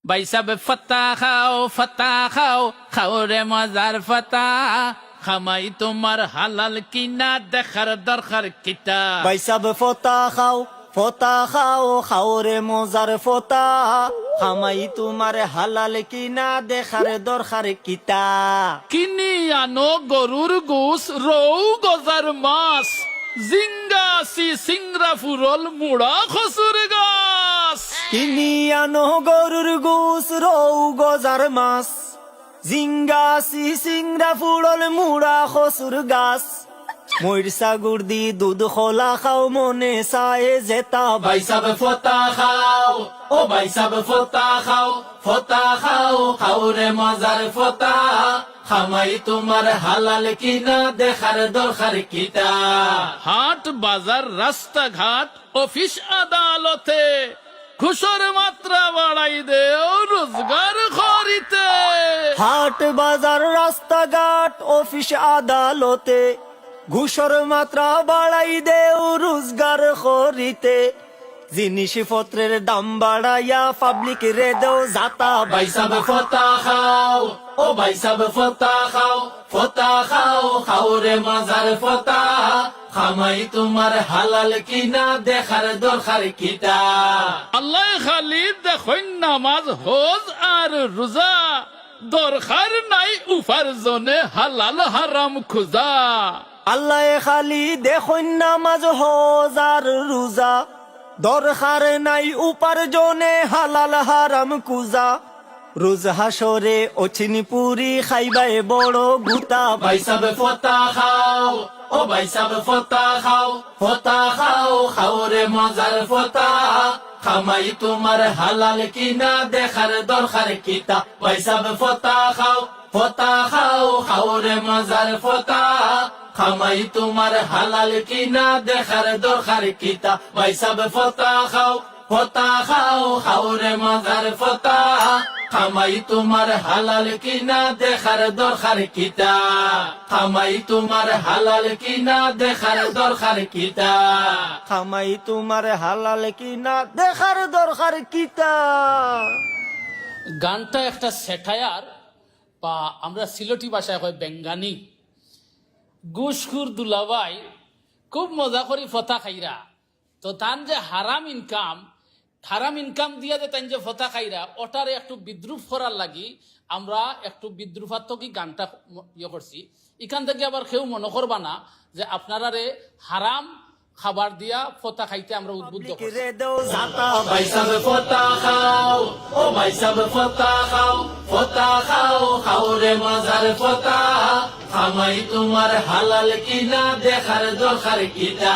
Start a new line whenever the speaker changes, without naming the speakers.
ভাই সাব ফতা খাও খাও রে মজার ফতা খামাই তোমার হালাল কিনা দেখার দরকার কিতা।
ভাই সাব ফতা খাও খাও রে মজার ফতা খামাই তোমার হালাল কিনা দেখার দরকার কিতা।
কিনি আনো গরুর গোস রৌ গজার মাছ জিঙ্গাসি সিংরা ফুরল মুড়া খসুর গাছ।
কিনি আনো গরুর গোস রৌ গজার মাছ জিঙ্গাসি সিংরা ফুড়ল মুড়া খসুর গাছ। মইরসা গুড়দি দুধ খোলা খাও মনে সায়ে জেতা।
ভাই সাব ফতা খাও ও ভাই সাব ফতা খাও খাও রে মজার ফতা খামাই তোমার হালাল কিনা দেখার দরকার কিতা। হাট বাজার রাস্তাঘাট অফিস আদালতে ঘুষের মাত্রা বাড়াই দেও রোজগার করিতে।
হাট বাজার রাস্তাঘাট অফিস আদালতে ঘুষর মাত্রা বাড়াই দেও রোজগার করিতে। জিনিসপত্রের দাম বাড়াইয়া পাবলিক রে দেও যাতা।
ভাই সাব ফতা খাও ও ভাই সাব ফতা খাও খাও রে মজার ফতা খামাই তোমার হালাল কিনা দেখার দরকার কিতা। আল্লাহ খালি দেখুন নামাজ হজ আর রোজা দরকার নাই উপার্জনে হালাল হারাম খুঁজা।
আল্লাহ খালি দেখুন নামাজ হজ আর রোজা দরকার নাই উপার্জনে হালাল হারাম কুজা। রোজ হাসরে অচিনি পুরি খাইবাই বড় গুতা।
ভাই সাব ফতা খাও ও ভাই সাব ফতা খাও খাও রে মজার ফতা খামাই তোমার হালাল কিনা দেখার দরকার কিতা। ভাই সাব ফতা খাও রে মজার ফতা খামাই তোমার হালাল কিনা দেখার দরকার কিতা। ভাই সাব ফতা খাও রে মজার ফতা খামাই তোমার হালাল কিনা দেখার দরকার কিতা। খামাই তোমার হালাল কিনা দেখার দরকার কিতা।
খামাই তোমার হালাল কিনা দেখার দরকার কিতা।
গানটা একটা স্যাটায়ার বা আমরা সিলেটি ভাষায় কই বেঙ্গানি। গুসখুর দুলাভাই খুব মজা করি ফতা খাইরা তো তান যে হারাম ইনকাম দিয়া যে তান যে ফতা খাইরা ওটারে একটু বিদ্রুপ করার লাগি আমরা একটু বিদ্রুপাত্মকই গানটা ইয়ে করছি। এখান থেকে আবার কেউ মনে করবা না যে আপনারা রে হারাম খাবার দিয়া ফতা খাইতে আমরা উদ্বুদ্ধ করছি।
ভাই সাব ফতা খাও
ও ভাই সাব ফতা খাও রে মজার ফতা খামাই তোমার হালাল কিনা দেখার দরকার কিতা।